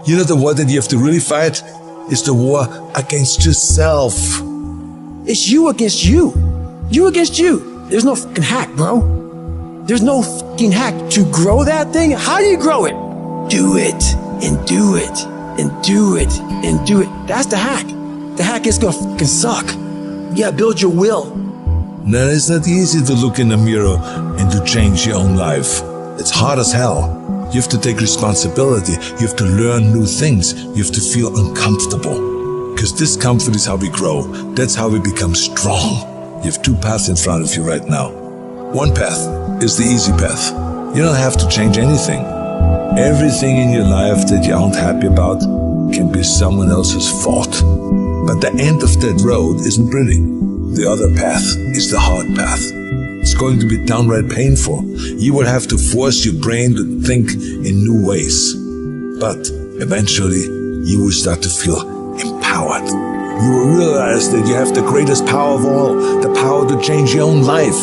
You know, the war that you have to really fight is the war against yourself. It's you against you. You against you. There's no fucking hack, bro. There's no fucking hack to grow that thing. How do you grow it? Do it and do it and do it and do it. That's the hack. The hack is gonna fucking suck. Yeah, build your will. Now, it's not easy to look in the mirror and to change your own life. It's hard as hell. You have to take responsibility. You have to learn new things. You have to feel uncomfortable. Because discomfort is how we grow. That's how we become strong. You have two paths in front of you right now. One path is the easy path. You don't have to change anything. Everything in your life that you aren't happy about can be someone else's fault. But the end of that road isn't pretty. The other path is the hard path. It's going to be downright painful. You will have to force your brain to think in new ways. But eventually, you will start to feel empowered. You will realize that you have the greatest power of all, the power to change your own life.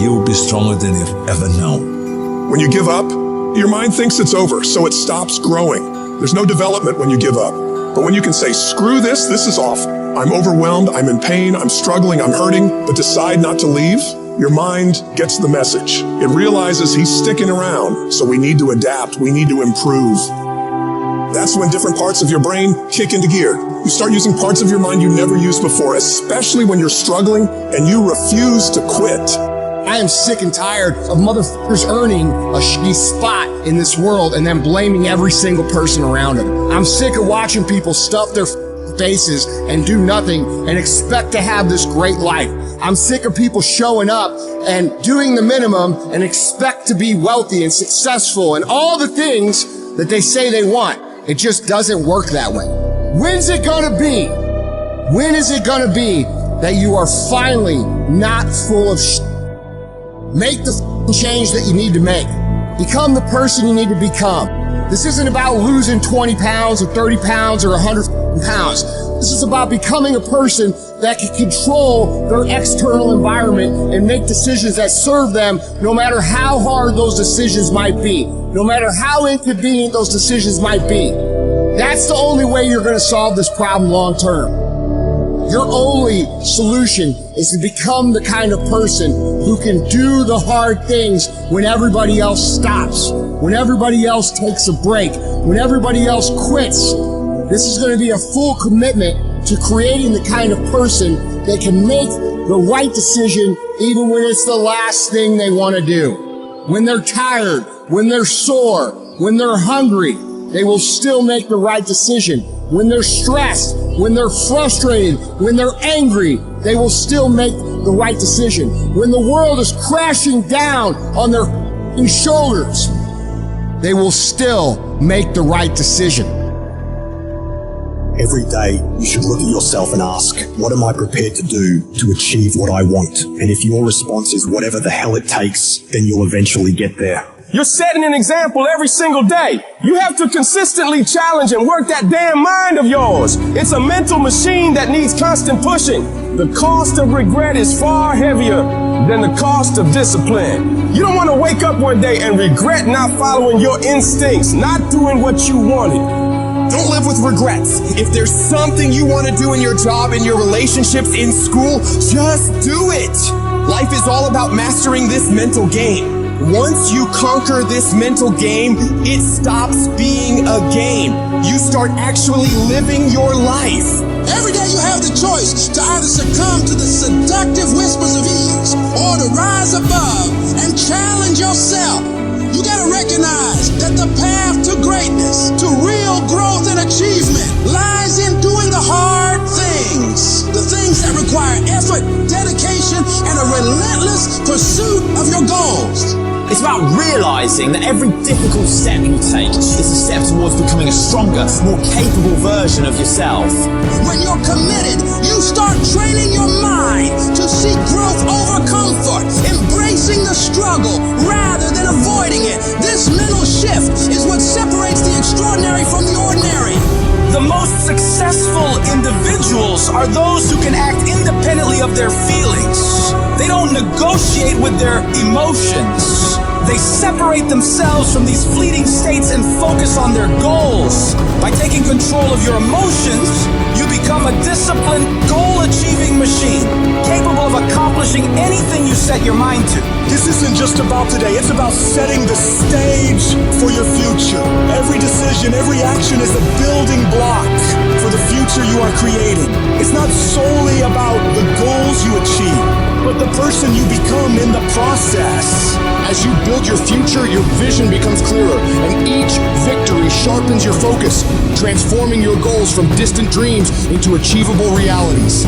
You will be stronger than you've ever known. When you give up, your mind thinks it's over, so it stops growing. There's no development when you give up. But when you can say, screw this is off. I'm overwhelmed, I'm in pain, I'm struggling, I'm hurting, but decide not to leave, your mind gets the message. It realizes he's sticking around, so we need to adapt, we need to improve. That's when different parts of your brain kick into gear. You start using parts of your mind you never used before, especially when you're struggling and you refuse to quit. I am sick and tired of motherfuckers earning a shitty spot in this world and then blaming every single person around them. I'm sick of watching people stuff their faces and do nothing and expect to have this great life. I'm sick of people showing up and doing the minimum and expect to be wealthy and successful and all the things that they say they want. It just doesn't work that way. When's it gonna be? When is it gonna be that you are finally not full of shit? Make the change that you need to make. Become the person you need to become. This isn't about losing 20 pounds or 30 pounds or 100 pounds. This is about becoming a person that can control their external environment and make decisions that serve them no matter how hard those decisions might be, no matter how inconvenient those decisions might be. That's the only way you're going to solve this problem long term. Your only solution is to become the kind of person who can do the hard things when everybody else stops, when everybody else takes a break, when everybody else quits. This is going to be a full commitment to creating the kind of person that can make the right decision even when it's the last thing they want to do. When they're tired, when they're sore, when they're hungry, they will still make the right decision. When they're stressed, when they're frustrated, when they're angry, they will still make the right decision. When the world is crashing down on their shoulders, they will still make the right decision. Every day, you should look at yourself and ask, what am I prepared to do to achieve what I want? And if your response is whatever the hell it takes, then you'll eventually get there. You're setting an example every single day. You have to consistently challenge and work that damn mind of yours. It's a mental machine that needs constant pushing. The cost of regret is far heavier than the cost of discipline. You don't want to wake up one day and regret not following your instincts, not doing what you wanted. Don't live with regrets. If there's something you want to do in your job, in your relationships, in school, just do it. Life is all about mastering this mental game. Once you conquer this mental game, it stops being a game. You start actually living your life. Every day you have the choice to either succumb to the seductive whispers of ease or to rise above and challenge yourself. You gotta recognize that the path to greatness, to real growth and achievement, lies in doing the hard things. The things that require effort, dedication, and a relentless pursuit of your goals. It's about realizing that every difficult step you take is a step towards becoming a stronger, more capable version of yourself. When you're committed, you start training your mind to seek growth over comfort, embracing the struggle rather than avoiding it. This mental shift is what separates the extraordinary from the ordinary. The most successful individuals are those who can act independently of their feelings. They don't negotiate with their emotions. They separate themselves from these fleeting states and focus on their goals. By taking control of your emotions, you become a disciplined, goal-achieving machine, capable of accomplishing anything you set your mind to. This isn't just about today, it's about setting the stage for your future. Every decision, every action is a building block for the future you are creating. It's not solely about the goals you achieve, but the person you become in the process. As you build your future, your vision becomes clearer, and each victory sharpens your focus, transforming your goals from distant dreams into achievable realities.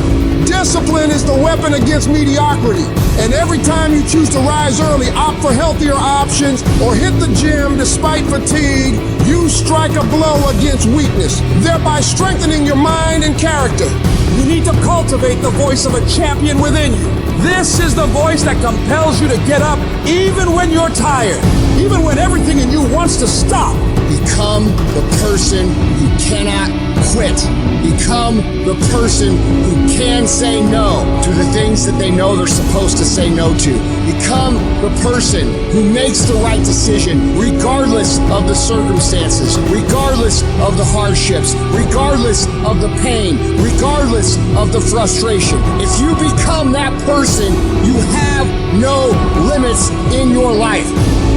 Discipline is the weapon against mediocrity. And every time you choose to rise early, opt for healthier options, or hit the gym despite fatigue, you strike a blow against weakness, thereby strengthening your mind and character. You need to cultivate the voice of a champion within you. This is the voice that compels you to get up even when you're tired, even when everything in you wants to stop. Become the person who cannot quit. Become the person who can say no to the things that they know they're supposed to say no to. Become the person who makes the right decision regardless of the circumstances, regardless of the hardships, regardless of the pain, regardless of the frustration. If you become that person, you have no limits in your life.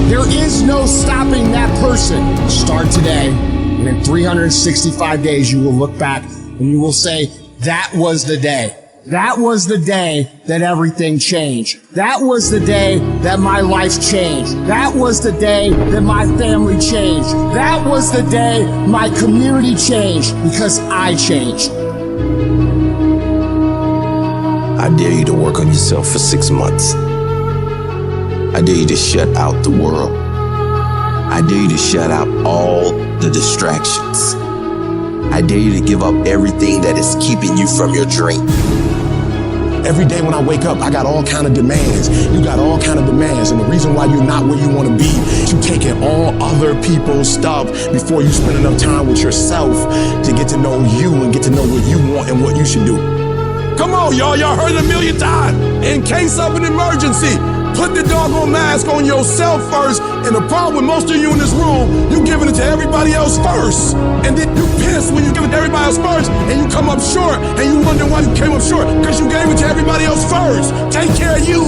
There is no stopping that person. Start today, and in 365 days, you will look back and you will say, that was the day. That was the day that everything changed. That was the day that my life changed. That was the day that my family changed. That was the day my community changed, because I changed. I dare you to work on yourself for 6 months. I dare you to shut out the world. I dare you to shut out all the distractions. I dare you to give up everything that is keeping you from your dream. Every day when I wake up, I got all kind of demands. You got all kind of demands. And the reason why you're not where you want to be is you taking all other people's stuff before you spend enough time with yourself to get to know you and get to know what you want and what you should do. Come on, y'all. Y'all heard it a million times. In case of an emergency, put the doggone mask on yourself first. And the problem with most of you in this room, you giving it to everybody else first. And then you piss when you give it to everybody else first, and you come up short, and you wonder why you came up short, because you gave it to everybody else first. Take care of you.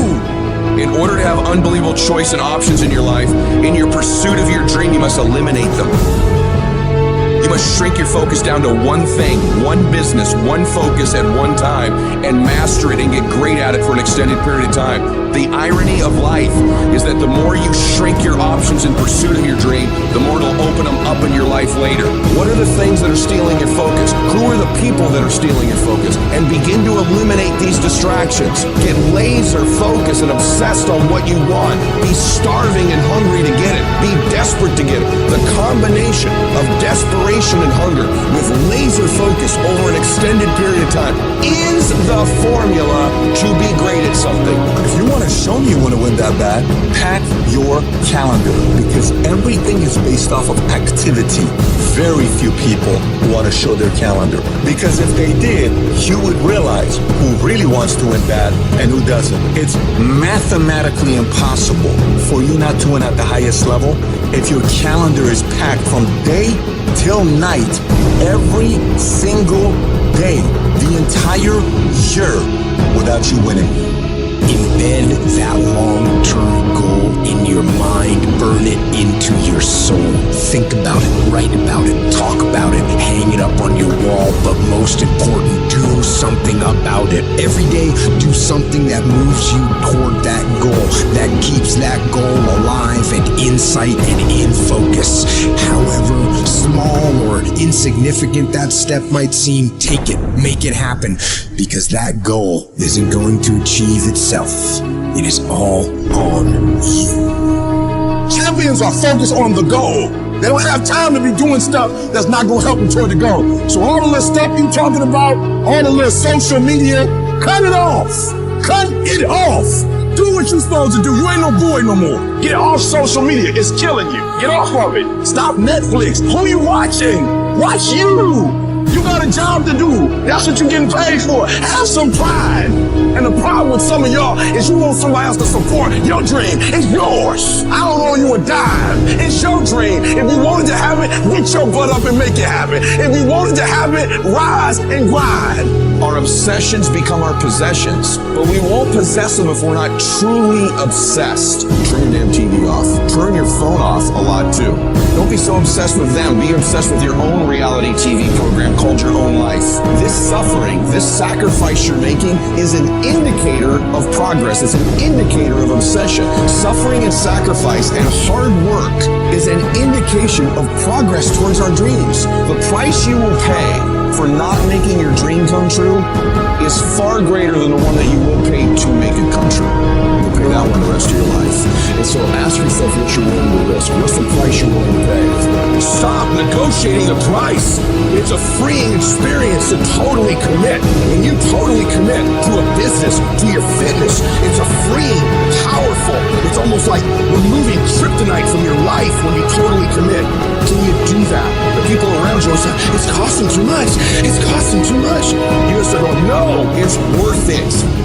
In order to have unbelievable choice and options in your life, in your pursuit of your dream, you must eliminate them. You must shrink your focus down to one thing, one business, one focus at one time, and master it and get great at it for an extended period of time. The irony of life is that the more you shrink your options in pursuit of your dream, the more it'll open them up in your life later. What are the things that are stealing your focus? Who are the people that are stealing your focus? And begin to eliminate these distractions. Get laser focused and obsessed on what you want. Be starving and hungry to get it. Be desperate to get it. The combination of desperation and hunger with laser focus over an extended period of time is the formula to be great at something. If you want to show me you want to win that bad, pack your calendar, because everything is based off of activity. Very few people want to show their calendar, because if they did, you would realize who really wants to win bad and who doesn't. It's mathematically impossible for you not to win at the highest level if your calendar is packed from day till night, every single day, the entire year, without you winning. Embed that long-term goal in your mind, burn it into your soul. Think about it, write about it, talk about it, hang it up on your wall, but most important, do something about it. Every day, do something that moves you toward that goal, that keeps that goal alive and in sight and in focus. However small or insignificant that step might seem, take it, make it happen, because that goal isn't going to achieve itself. It is all on you. Champions are focused on the goal. They don't have time to be doing stuff that's not going to help them toward the goal. So all the little stuff you talking about, all the little social media, cut it off. Cut it off. Do what you're supposed to do. You ain't no boy no more. Get off social media. It's killing you. Get off of it. Stop Netflix. Who you watching? Watch you. You got a job to do. That's what you're getting paid for. Have some pride. And the problem with some of y'all is you want somebody else to support your dream. It's yours. I don't owe you a dime. It's your dream. If you wanted to have it, get your butt up and make it happen. If you wanted to have it, rise and grind. Our obsessions become our possessions, but we won't possess them if we're not truly obsessed. Turn your damn TV off. Turn your phone off a lot too. Don't be so obsessed with them. Be obsessed with your own reality TV program called your own life. This suffering, this sacrifice you're making is an indicator of progress. It's an indicator of obsession. Suffering and sacrifice and hard work is an indication of progress towards our dreams. The price you will pay for not making your dream come true is far greater than the one that you will pay to make it come true. You'll pay that one the rest of your life. And so ask yourself what you're willing to risk. What's the price you're willing to pay? Stop negotiating the price. It's a freeing experience to totally commit. When you totally commit to a business, to your fitness, it's a freeing, powerful, it's almost like removing kryptonite from your life when you totally commit. Can you do that? The people around you will say, it's costing too much. It's costing too much. You just go, no, it's worth it.